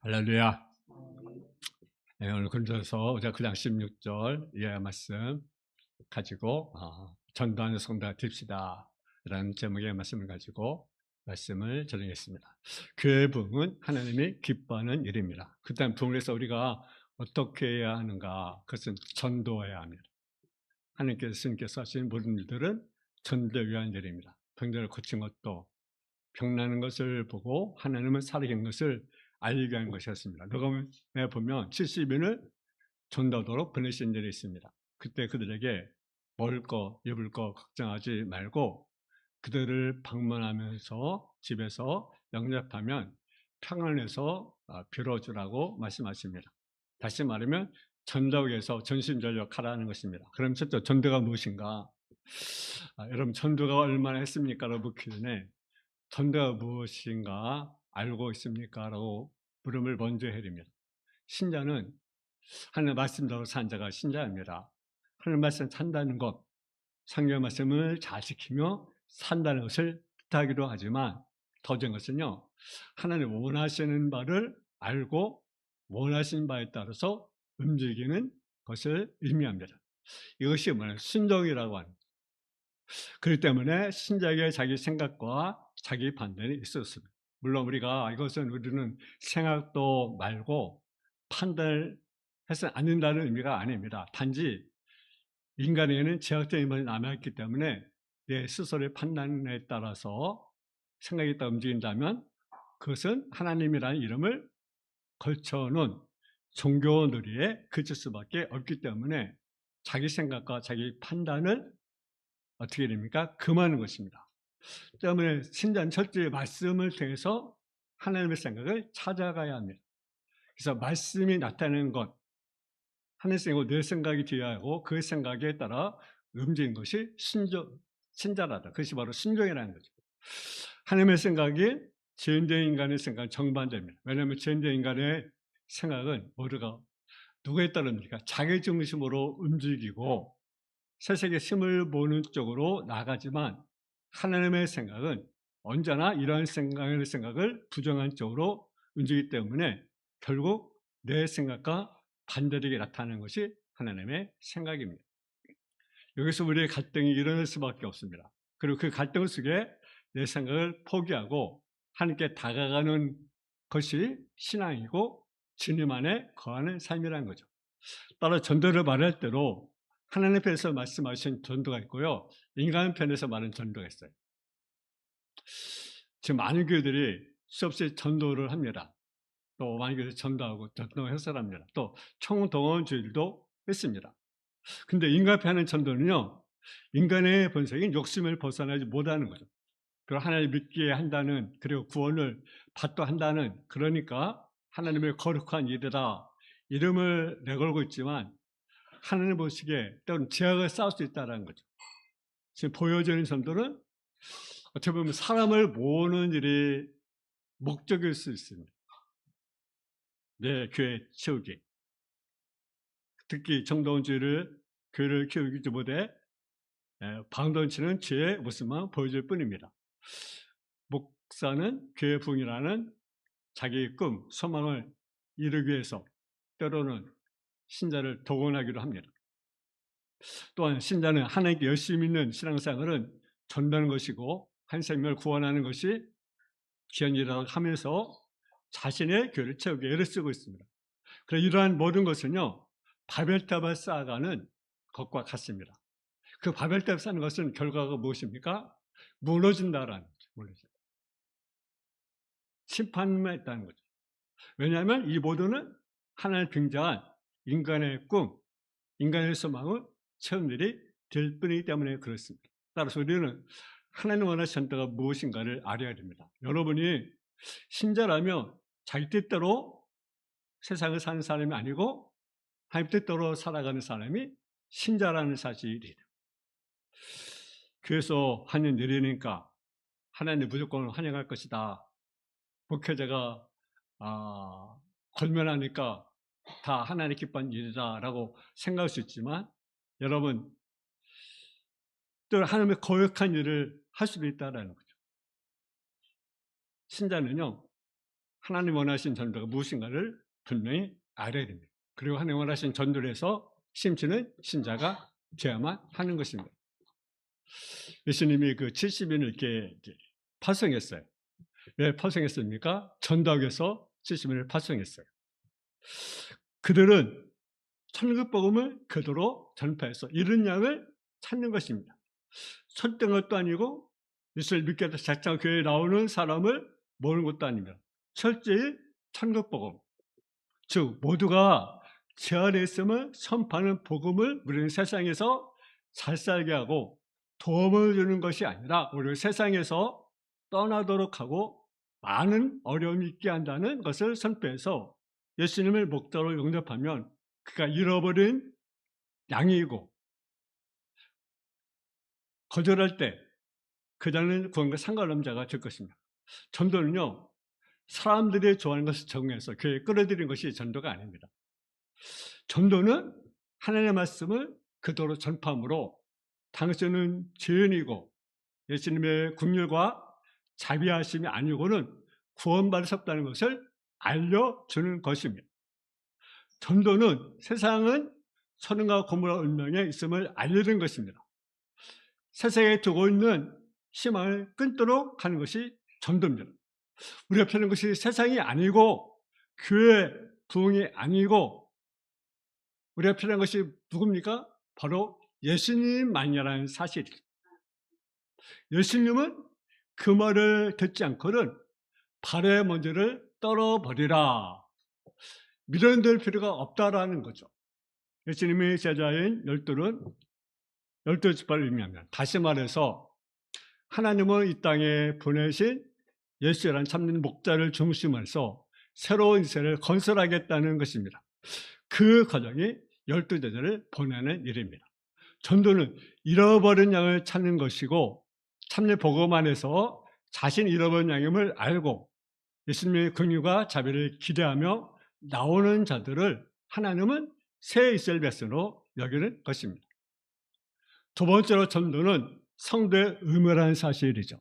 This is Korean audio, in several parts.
할렐루야. 네, 오늘 근처에서 우리가 그냥 16절 이하의 말씀 가지고 전도하는 성도가 됩시다 라는 제목의 말씀을 가지고 말씀을 전하겠습니다. 교회 부흥은 하나님이 기뻐하는 일입니다. 그 다음 부흥에서 우리가 어떻게 해야 하는가? 그것은 전도해야 합니다. 하나님께서 스님께서 하신 모든 일들은 전도에 위한 일입니다. 병자를 고친 것도 병나는 것을 보고 하나님은 살아계신 것을 알게 한 것이었습니다. 녹음에 보면 70인을 전도하도록 보내신 일이 있습니다. 그때 그들에게 먹을 거, 입을 거 걱정하지 말고 그들을 방문하면서 집에서 영접하면 평안해서 빌어주라고 말씀하십니다. 다시 말하면 전도에서 전심전력하라는 것입니다. 그럼 첫째 전도가 무엇인가? 여러분 전도가 얼마나 했습니까? 라고 묻기 전에 전도가 무엇인가 알고 있습니까? 라고 물음을 먼저 해야 됩니다. 신자는 하나님 말씀대로 산 자가 신자입니다. 하나님 말씀 산다는 것, 성경 말씀을 잘 지키며 산다는 것을 뜻하기도 하지만 더 좋은 것은요, 하나님 원하시는 바를 알고 원하시는 바에 따라서 움직이는 것을 의미합니다. 이것이 뭐냐면 순종이라고 하는 거예요. 그렇기 때문에 신자에게 자기 생각과 자기 판단이 있었습니다. 물론 우리는 생각도 말고 판단을 해서는 안 된다는 의미가 아닙니다. 단지 인간에게는 제약적인 것이 남아있기 때문에 내 스스로의 판단에 따라서 생각이 따라 움직인다면 그것은 하나님이라는 이름을 걸쳐놓은 종교놀이에 그칠 수밖에 없기 때문에 자기 생각과 자기 판단을 어떻게 됩니까? 금하는 것입니다. 때문에 신자는 철저히 말씀을 통해서 하나님의 생각을 찾아가야 합니다. 그래서 말씀이 나타내는 것, 하나님의 생각과 내 생각이 되어야 하고 그 생각에 따라 움직이는 것이 신자라다. 그것이 바로 순종이라는 거죠. 하나님의 생각이 죄인된 인간의 생각은 정반대입니다. 왜냐하면 죄인된 인간의 생각은 모두가 누구에 따릅니까? 자기 중심으로 움직이고 세상의 힘을 보는 쪽으로 나가지만 하나님의 생각은 언제나 이러한 생각을 부정한 쪽으로 움직이기 때문에 결국 내 생각과 반대되게 나타나는 것이 하나님의 생각입니다. 여기서 우리의 갈등이 일어날 수밖에 없습니다. 그리고 그 갈등 속에 내 생각을 포기하고 하나님께 다가가는 것이 신앙이고 주님 안에 거하는 삶이라는 거죠. 따라 전도를 말할 때로 하나님 편에서 말씀하신 전도가 있고요. 인간 편에서 말하는 전도가 있어요. 지금 많은 교회들이 수없이 전도를 합니다. 또 많은 교회들이 전도하고 전도해설합니다. 또 총동원주의도 했습니다. 근데 인간 편의 전도는요. 인간의 본성인 욕심을 벗어나지 못하는 거죠. 그리고 하나님을 믿게 한다는, 그리고 구원을 받도 한다는, 그러니까 하나님의 거룩한 일이다 이름을 내걸고 있지만 하나님 보시기에 때로는 제약을 쌓을 수 있다는 거죠. 지금 보여지는 전도는 어떻게 보면 사람을 모으는 일이 목적일 수 있습니다. 내 교회 채우기. 특히 정동원주의를 교회를 키우기 못해 방던치는 죄의 모습만 보여줄 뿐입니다. 목사는 교회 부흥이라는 자기의 꿈, 소망을 이루기 위해서 때로는 신자를 동원하기도 합니다. 또한 신자는 하나님께 열심히 있는 신앙생활은 전도하는 것이고 한 생명을 구원하는 것이 귀한 일이라고 하면서 자신의 교회를 채우기 애를 쓰고 있습니다. 그래서 이러한 모든 것은요, 바벨탑을 쌓아가는 것과 같습니다. 그 바벨탑 쌓는 것은 결과가 무엇입니까? 무너진다라는 거죠. 무너진다. 심판만 있다는 거죠. 왜냐하면 이 모두는 하나님 등장한 인간의 꿈, 인간의 소망을 채운 일이 될 뿐이기 때문에 그렇습니다. 따라서 우리는 하나님 원하시는 전도가 무엇인가를 알아야 됩니다. 여러분이 신자라면 자기 뜻대로 세상을 사는 사람이 아니고 하나님 뜻대로 살아가는 사람이 신자라는 사실이에요. 교회에서 하는 일이니까 하나님 무조건 환영할 것이다. 목회자가 권면하니까 다 하나님 기뻐하는 일이다라고 생각할 수 있지만 여러분 또 하나님의 거역한 일을 할 수도 있다라는 거죠. 신자는요 하나님 원하신 전도가 무엇인가를 분명히 알아야 됩니다. 그리고 하나님 원하신 전도를 해서 심지는 신자가 되어야만 하는 것입니다. 예수님이 그 70인을 이렇게 파송했어요. 왜 파송했습니까? 전도하기 위해서 70인을 파송했어요. 그들은 천국복음을 그대로 전파해서 이른 양을 찾는 것입니다. 설득 것도 아니고 예수를 믿게 해서 작정 교회에 나오는 사람을 모으는 것도 아닙니다. 철저히 천국복음, 즉 모두가 제 안에 있음을 선포하는 복음을 우리는 세상에서 잘 살게 하고 도움을 주는 것이 아니라 우리를 세상에서 떠나도록 하고 많은 어려움이 있게 한다는 것을 선포해서 예수님을 목자로 영접하면 그가 잃어버린 양이고 거절할 때 그자는 구원과 상관없는 자가 될 것입니다. 전도는요, 사람들이 좋아하는 것을 적응해서 교회에 끌어들이는 것이 전도가 아닙니다. 전도는 하나님의 말씀을 그대로 전파함으로 당신은 죄인이고 예수님의 긍휼과 자비하심이 아니고는 구원받을 수 없다는 것을 알려주는 것입니다. 전도는 세상은 선과 고물과 운명에 있음을 알려주는 것입니다. 세상에 두고 있는 희망을 끊도록 하는 것이 전도입니다. 우리가 필요한 것이 세상이 아니고 교회 부흥이 아니고 우리가 필요한 것이 누굽니까? 바로 예수님만이라는 사실이죠. 예수님은 그 말을 듣지 않고는 발의 먼지를 떨어버리라. 밀어낼 필요가 없다라는 거죠. 예수님의 제자인 열둘은 열두 지파를 의미합니다. 다시 말해서 하나님은 이 땅에 보내신 예수라는 참된 목자를 중심으로 해서 새로운 세를 건설하겠다는 것입니다. 그 과정이 열두 제자를 보내는 일입니다. 전도는 잃어버린 양을 찾는 것이고 참된 복음 안에서 자신이 잃어버린 양임을 알고 예수님의 긍휼과 자비를 기대하며 나오는 자들을 하나님은 새 이스라엘 백성으로 여기는 것입니다. 두 번째로 전도는 성도의 의무라는 사실이죠.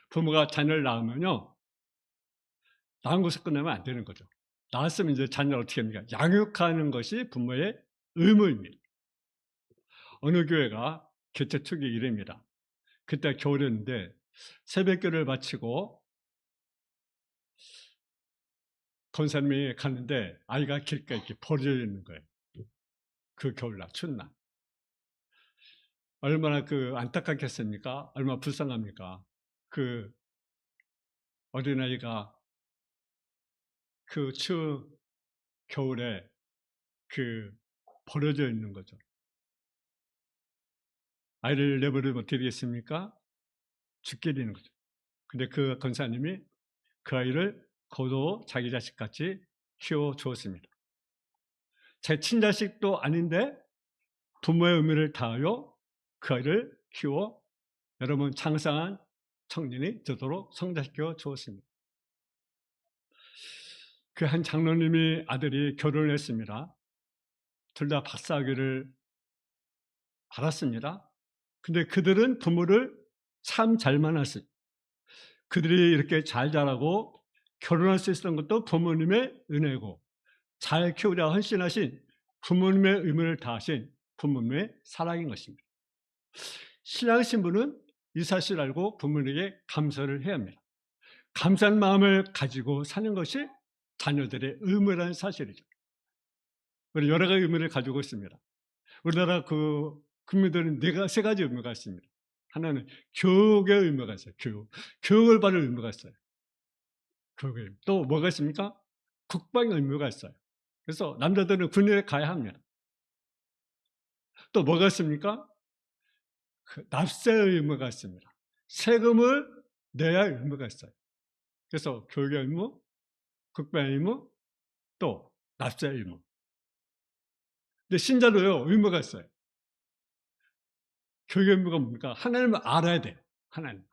부모가 자녀를 낳으면요, 낳은 것을 끝내면 안 되는 거죠. 낳았으면 이제 자녀를 어떻게 합니까? 양육하는 것이 부모의 의무입니다. 어느 교회가 개최 초기 일입니다. 그때 겨울이었는데 새벽기를 마치고 권사님이 갔는데 아이가 길가에 이렇게 버려져 있는 거예요. 그 겨울날, 추운 날. 얼마나 안타깝겠습니까? 얼마나 불쌍합니까? 그 어린아이가 그 추운 겨울에 버려져 있는 거죠. 아이를 내버리면 어떻게 되겠습니까? 죽게 되는 거죠. 근데 그 권사님이 그 아이를 거둬 자기 자식같이 키워 주었습니다. 제 친자식도 아닌데 부모의 의무를 다하여 그 아이를 키워 여러분 장성한 청년이 되도록 성장시켜 주었습니다. 그 한 장로님이 아들이 결혼을 했습니다. 둘 다 박사학위를 받았습니다. 근데 그들은 부모를 참 잘 만났어요. 그들이 이렇게 잘 자라고 결혼할 수 있었던 것도 부모님의 은혜고 잘 키우려 헌신하신 부모님의 의무를 다하신 부모님의 사랑인 것입니다. 신앙 신부는 이 사실을 알고 부모님에게 감사를 해야 합니다. 감사한 마음을 가지고 사는 것이 자녀들의 의무라는 사실이죠. 우리 여러 가지 의무를 가지고 있습니다. 우리나라 국민들은 세 가지 의무가 있습니다. 하나는 교육의 의무가 있어요. 교육을 받을 의무가 있어요. 또 뭐가 있습니까? 국방의 의무가 있어요. 그래서 남자들은 군인에 가야 합니다. 또 뭐가 있습니까? 납세의 의무가 있습니다. 세금을 내야 할 의무가 있어요. 그래서 교육의 의무, 국방의 의무, 또 납세의 의무. 근데 신자도요, 의무가 있어요. 교육의 의무가 뭡니까? 하나님을 알아야 돼요. 하나님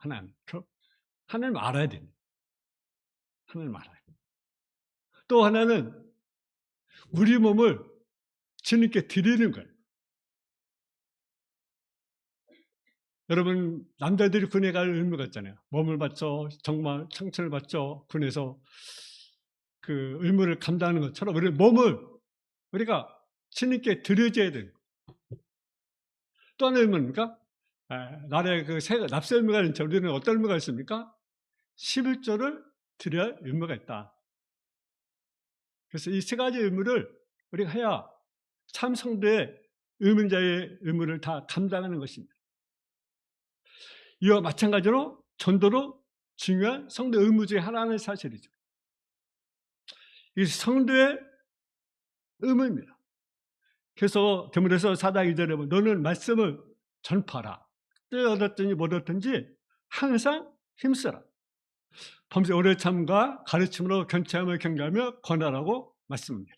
알아야 됩니다. 하나님 알아야 돼요. 또 하나는 우리 몸을 주님께 드리는 거예요. 여러분, 남자들이 군에 갈 의무가 있잖아요. 몸을 바쳐 정말 청춘을 바쳐 군에서 그 의무를 감당하는 것처럼 우리 몸을 우리가 주님께 드려줘야 돼요. 또 하나 의무입니까? 나라의 그 납세 의무가 있는데 우리는 어떤 의무가 있습니까? 11조를 드려야 의무가 있다. 그래서 이 세 가지 의무를 우리가 해야 참 성도의 의문자의 의무를 다 감당하는 것입니다. 이와 마찬가지로 전도로 중요한 성도 의무 중에 하나는 사실이죠. 이 성도의 의무입니다. 그래서 디모데서 4장 2절에 보면 너는 말씀을 전파하라. 때 얻었든지 못 얻든지 항상 힘쓰라. 범죄 오래 참과 가르침으로 견체함을 경계하며 권하라고 말씀합니다.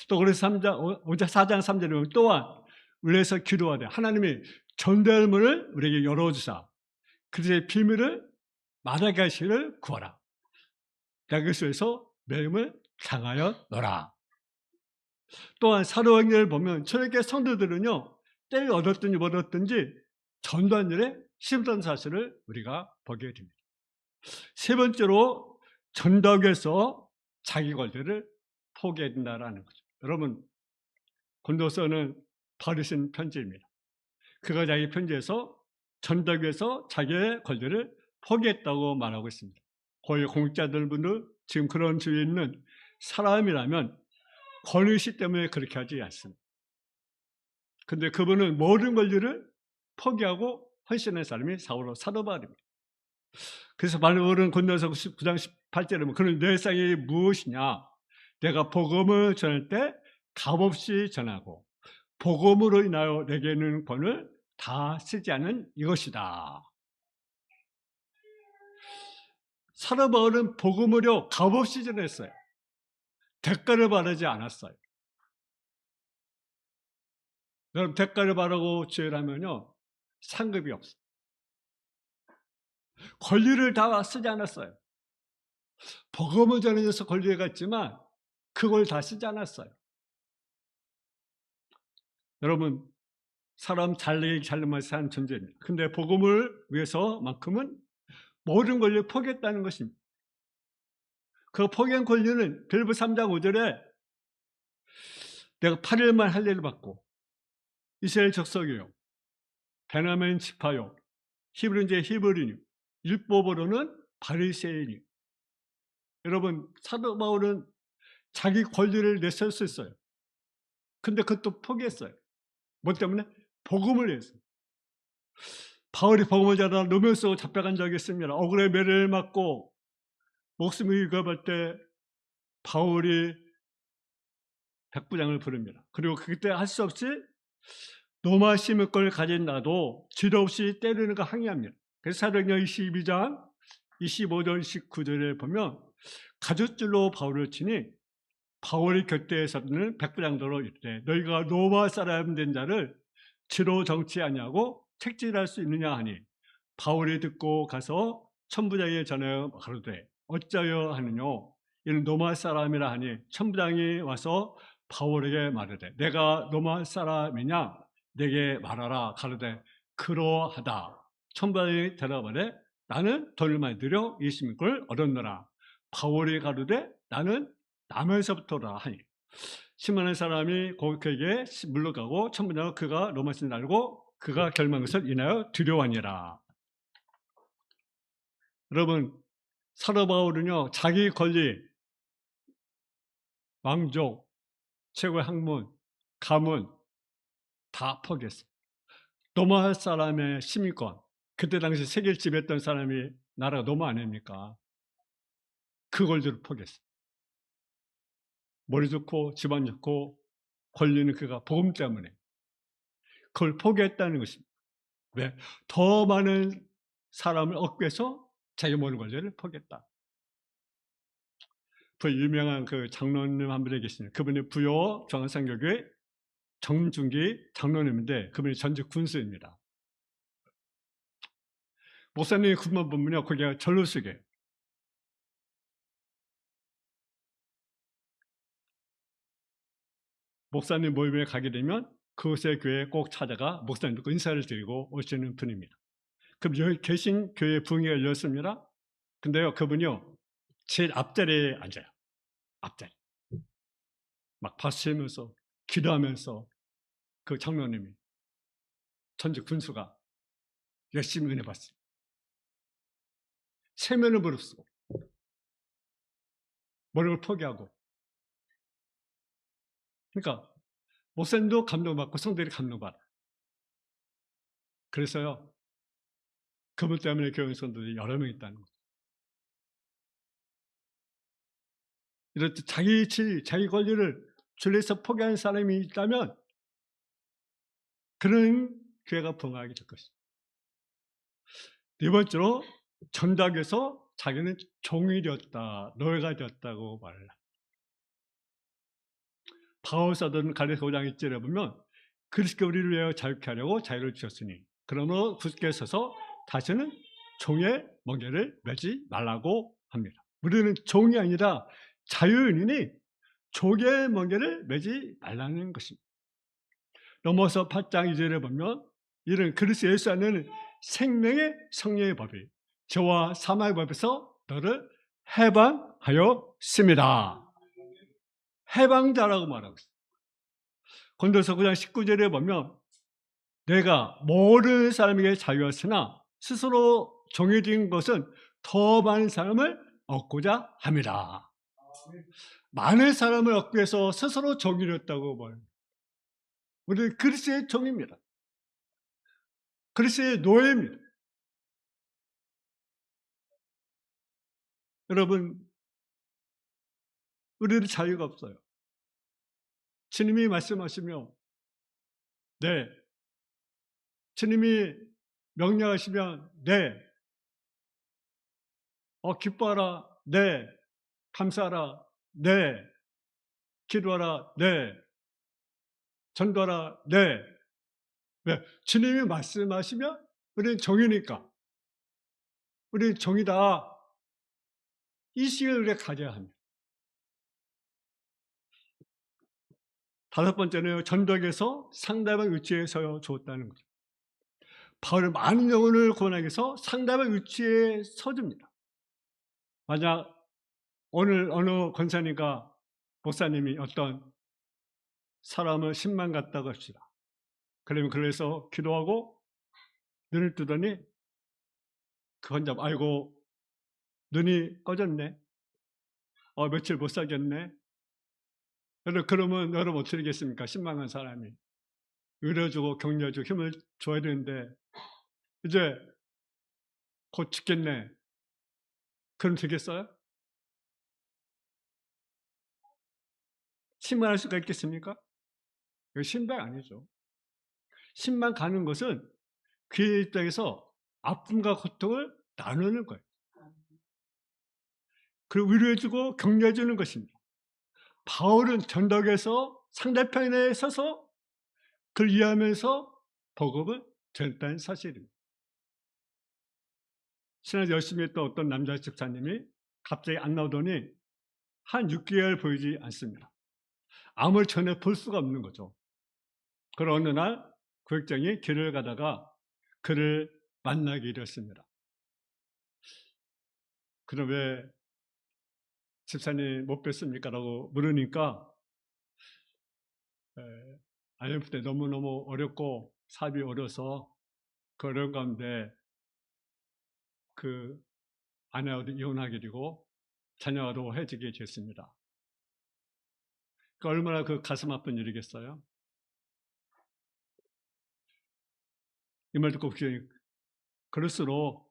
또 그래서 4장 3절에 보면 또한 위에서 기도하되 하나님이 전도의 문을 우리에게 열어주사 그들의 비밀을 말하게 하시기를 구하라. 야고보서에서 매음을 당하여 너라. 또한 사도행전을 보면 초대교회 성도들은요 때를 얻었든지 못 얻든지 전도한 일에 힘든 사실을 우리가 보게 됩니다. 세 번째로 전도하기 위해서 자기 권리를 포기해야 된다는 거죠. 여러분, 고린도서는 바울이 쓴 편지입니다. 그가 자기 편지에서 전도하기 위해서 자기의 권리를 포기했다고 말하고 있습니다. 거의 공직자들분들 지금 그런 주위에 있는 사람이라면 권위의식 때문에 그렇게 하지 않습니다. 근데 그분은 모든 권리를 포기하고 헌신한 사람이 사도 바울입니다. 그래서 바울은 고린도서 9장 18절에 보면 그는 내 상이 무엇이냐? 내가 복음을 전할 때 값없이 전하고 복음으로 인하여 내게 있는 권을 다 쓰지 않은 이것이다. 사도 바울은 복음으로 값없이 전했어요. 대가를 바라지 않았어요. 여러분, 대가를 바라고 죄라면요 상급이 없어요. 권리를 다 쓰지 않았어요. 복음을 전해줘서 권리가 있지만 그걸 다 쓰지 않았어요. 여러분, 사람 잘내기 잘나만 사는 존재입니다. 근데 복음을 위해서만큼은 모든 권리를 포기했다는 것입니다. 그 포기한 권리는 빌립보 3장 5절에 내가 8일만 할례를 받고 이스라엘 족속이요 베냐민 지파요 히브리인지 히브리니 율법으로는 바리새인이. 여러분, 사도 바울은 자기 권리를 내세울 수 있어요. 근데 그것도 포기했어요. 뭐 때문에? 복음을 위해서. 바울이 복음을 전하다 노면서 잡혀간 적이 있습니다. 억울해 매를 맞고 목숨이 위급할 때 바울이 백부장을 부릅니다. 그리고 그때 할 수 없이 노마 심을 걸 가진 나도 지도 없이 때리는 거 항의합니다. 그래서 사도행전 22장 25절 19절에 보면 가죽줄로 바울을 치니 바울이 곁에 서는 백부장도로 이르되 너희가 노마 사람 된 자를 지로 정치 아니하고 책질할 수 있느냐 하니 바울이 듣고 가서 천부장에게 전하여 가로되 어찌하여 하느냐 이는 노마 사람이라 하니 천부장이 와서 바울에게 말하되 내가 노마 사람이냐 내게 말하라 가로되 그러하다. 천부장이 대답하되 나는 돈을 많이 들여 20걸 얻었노라. 바울이 가로되 나는 남에서부터라 하니 심만한 사람이 그에게 물러가고 천부장은 그가 로마신을 알고 그가 결망한 것을 인하여 두려워하니라. 여러분, 사도 바울은요 자기 권리, 왕족, 최고의 학문, 가문 다 포기했어요. 노마 사람의 시민권, 그때 당시 세계를 지배했던 사람이 나라가 노마 아닙니까? 그 권리를 포기했어요. 머리 좋고 집안 좋고 권리는 그가 복음 때문에 그걸 포기했다는 것입니다. 왜? 더 많은 사람을 얻기 위해서 자기 모든 권리를 포기했다. 그 유명한 그 장로님 한 분이 계시네요. 그분이 부여 정한상교회 정중기 장로님인데 그분이 전직 군수입니다. 목사님이 군만 보면요 거기가 전로식이에요. 목사님 모임에 가게 되면 그곳의 교회에 꼭 찾아가 목사님과 인사를 드리고 오시는 분입니다. 그럼 여기 계신 교회 부흥회가 열렸습니다. 근데요, 그분이요, 제일 앞자리에 앉아요. 앞자리. 막 박수치면서 기도하면서 그 장로님이, 전직 군수가 열심히 은혜 받습니다. 세면을 무릅쓰고 머리를 포기하고. 그러니까 목사님도 감동받고 성도들이 감동받아. 그래서요, 그분 때문에 교회 성도들이 여러 명 있다는 거죠. 이럴 때 자기 질, 자기 권리를 주례에서 포기하는 사람이 있다면 그런 교회가 부흥하게 될 것입니다. 네 번째로, 전닭에서 자기는 종이 되었다, 노예가 되었다고 말을 합니다. 바울 사도는 갈라디아서 5장 1절에 보면 그리스도가 우리를 위하여 자유케 하려고 자유를 주셨으니 그러므로 굳게 서서 다시는 종의 멍에를 매지 말라고 합니다. 우리는 종이 아니라 자유인이니 종의 멍에를 매지 말라는 것입니다. 넘어서 8장 2절에 보면 이런 그리스도 예수 안에는 생명의 성령의 법이 저와 사망의 법에서 너를 해방하였습니다. 해방자라고 말하고 있습니다. 고린도서 9장 19절에 보면 내가 모르는 사람에게 자유였으나 스스로 종이 된 것은 더 많은 사람을 얻고자 합니다. 많은 사람을 얻기 위해서 스스로 종이 되었다고 말합니다. 우리는 그리스도의 종입니다. 그리스도의 노예입니다. 여러분, 우리는 자유가 없어요. 주님이 말씀하시며 네, 주님이 명령하시면 네, 기뻐하라, 네, 감사하라, 네, 기도하라, 네, 전도하라, 네. 왜? 주님이 말씀하시면 우리는 종이니까 우리는 종이다. 이 시간을 우리가 가져야 합니다. 다섯 번째는 전덕에서 상담의 위치에 서 주었다는 거죠. 바울은 많은 영혼을 구원하기 위해서 상담의 위치에 서줍니다. 만약 오늘 어느 권사님과 목사님이 어떤 사람을 10만 갔다고 합시다. 그러면 그래서 기도하고 눈을 뜨더니 그 환자 아이고 눈이 꺼졌네. 며칠 못 살겠네. 그러면 여러분 어떻게 되겠습니까? 10만 간 사람이 의뢰주고 격려주고 힘을 줘야 되는데 이제 곧 죽겠네. 그럼 되겠어요? 신방할 수가 있겠습니까? 이거 신방 아니죠. 신방 가는 것은 그의 입장에서 아픔과 고통을 나누는 거예요. 그리고 위로해주고 격려해주는 것입니다. 바울은 전덕에서 상대편에 서서 그를 이해하면서 복음을 전했다는 사실입니다. 신앙 열심히 했던 어떤 남자 집사님이 갑자기 안 나오더니 한 6개월 보이지 않습니다. 아무리 전에 볼 수가 없는 거죠. 그런 어느 날 고역장이 길을 가다가 그를 만나게 되었습니다. 그럼 왜 집사님 못 뵀습니까? 라고 물으니까 IMF 때 너무너무 어렵고 사업이 어려서 그 어려운 가운데 그 아내와도 이혼하게 되고 자녀와도 헤어지게 됐습니다. 그러니까 얼마나 그 가슴 아픈 일이겠어요? 이 말 듣고 그럴수록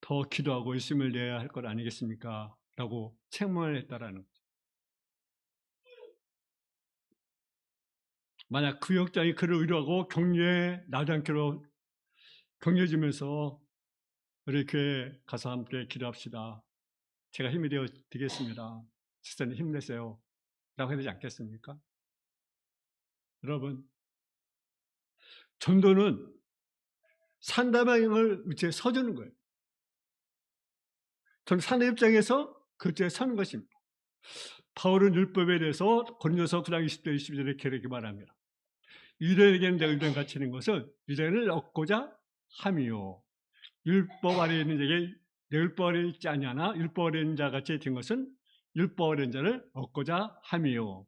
더 기도하고 열심을 내야 할 것 아니겠습니까? 라고 책망을 했다라는 거죠. 만약 그 역장이 그를 위로하고 격려해 나지 않기로 격려해주면서 우리 교회 가서 함께 기도합시다. 제가 힘이 되겠습니다. 집사님 힘내세요. 라고 해야 되지 않겠습니까? 여러분, 전도는 상대방을 위치에 서주는 거예요. 저는 상대 입장에서 그 위치에 서는 것입니다. 바울은 율법에 대해서 고린도서 9장 20절 22절에 이렇게 말합니다. 유대인에게는 내가 유대인 가르치는 것은 유대인을 얻고자 함이요. 율법 아래 있는 자에게 내 율법 아래 있지 아니하나 율법 아래 있는 자 같이 된 것은 율법 아래 있는 자를 얻고자 함이요.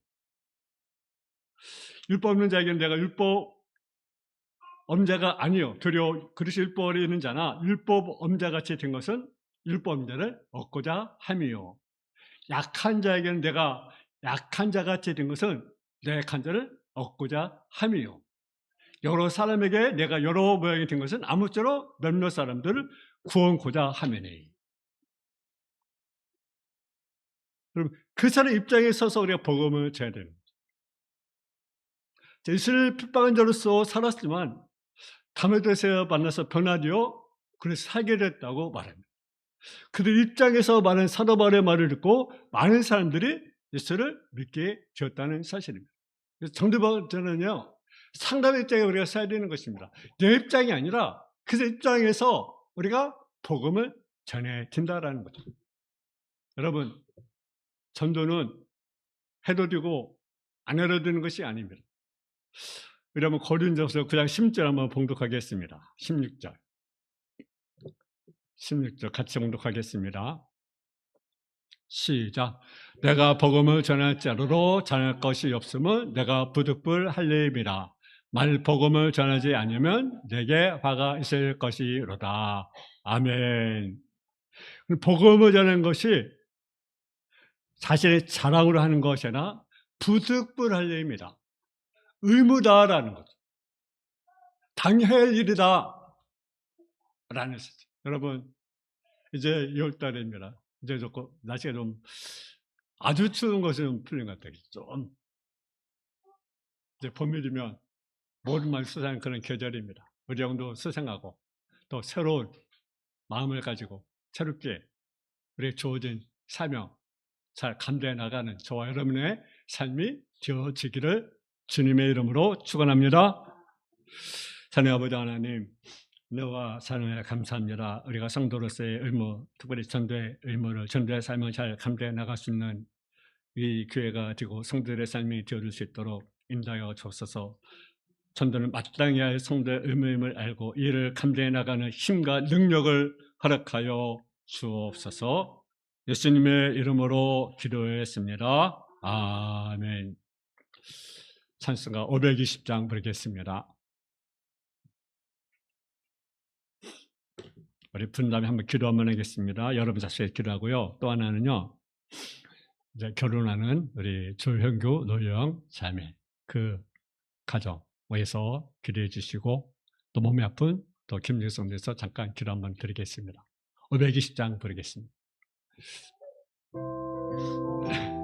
율법 없는 자에게는 내가 율법 엄자가 아니요. 도리어 그릇이 율법 아래 있는 자나 율법 엄자 같이 된 것은 율법 엄자를 얻고자 함이요. 약한 자에게는 내가 약한 자 같이 된 것은 내 약한 자를 얻고자 함이요. 여러 사람에게 내가 여러 모양이 된 것은 아무쪼록 몇몇 사람들을 구원고자 함이니. 그럼 그 사람 입장에 서서 우리가 복음을 전해야 되는 거죠. 이스라엘 핍박한 자로서 살았지만 다메섹에서 만나서 변화되어 그래서 살게 됐다고 말합니다. 그들 입장에서 많은 사도 바울의 말을 듣고 많은 사람들이 예수를 믿게 되었다는 사실입니다. 그래서 정도전은요 상담의 입장에 우리가 써야 되는 것입니다. 내 입장이 아니라 그 입장에서 우리가 복음을 전해진다라는 거죠. 여러분, 전도는 해도 되고 안 해도 되는 것이 아닙니다. 우리 한번 고린도서 9장 16절 한번 봉독하겠습니다. 16절 같이 봉독하겠습니다. 시작. 내가 복음을 전할 자로로 전할 것이 없음은 내가 부득불 할례임이라. 말 복음을 전하지 않으면 내게 화가 있을 것이로다. 아멘. 복음을 전하는 것이 자신의 자랑으로 하는 것이 아니라 부득불 할례임이다. 의무다라는 거죠. 당해야 할 일이다 라는 것이죠. 여러분, 이제 2월달입니다. 이제 조금 날씨가 좀 아주 추운 것은 풀린 것 같아요. 좀 이제 봄이면 모든 말 수상한 그런 계절입니다. 우리 영도 수상하고 또 새로운 마음을 가지고 새롭게 우리의 주어진 사명 잘 감당해 나가는 저와 여러분의 삶이 되어지기를 주님의 이름으로 축원합니다. 하나님 아버지 하나님, 너와 사랑에 감사합니다. 우리가 성도로서의 의무, 특별히 전도의 의무를, 전도의 삶을 잘 감당해 나갈 수 있는 이 교회가 되고 성도들의 삶이 되어줄 수 있도록 인도하여 주옵소서. 전도는 마땅히 할 성도의 의무임을 알고 이를 감당해 나가는 힘과 능력을 허락하여 주옵소서. 예수님의 이름으로 기도했습니다. 아멘. 찬송가 520장 부르겠습니다. 우리 분담에 한번 기도 한번 하겠습니다. 여러분 자신의 기도하고요. 또 하나는요, 이제 결혼하는 우리 조형규, 노영, 자매 그 가정에서 기도해 주시고, 또 몸이 아픈 또 김일성에서 잠깐 기도 한번 드리겠습니다. 520장 부르겠습니다.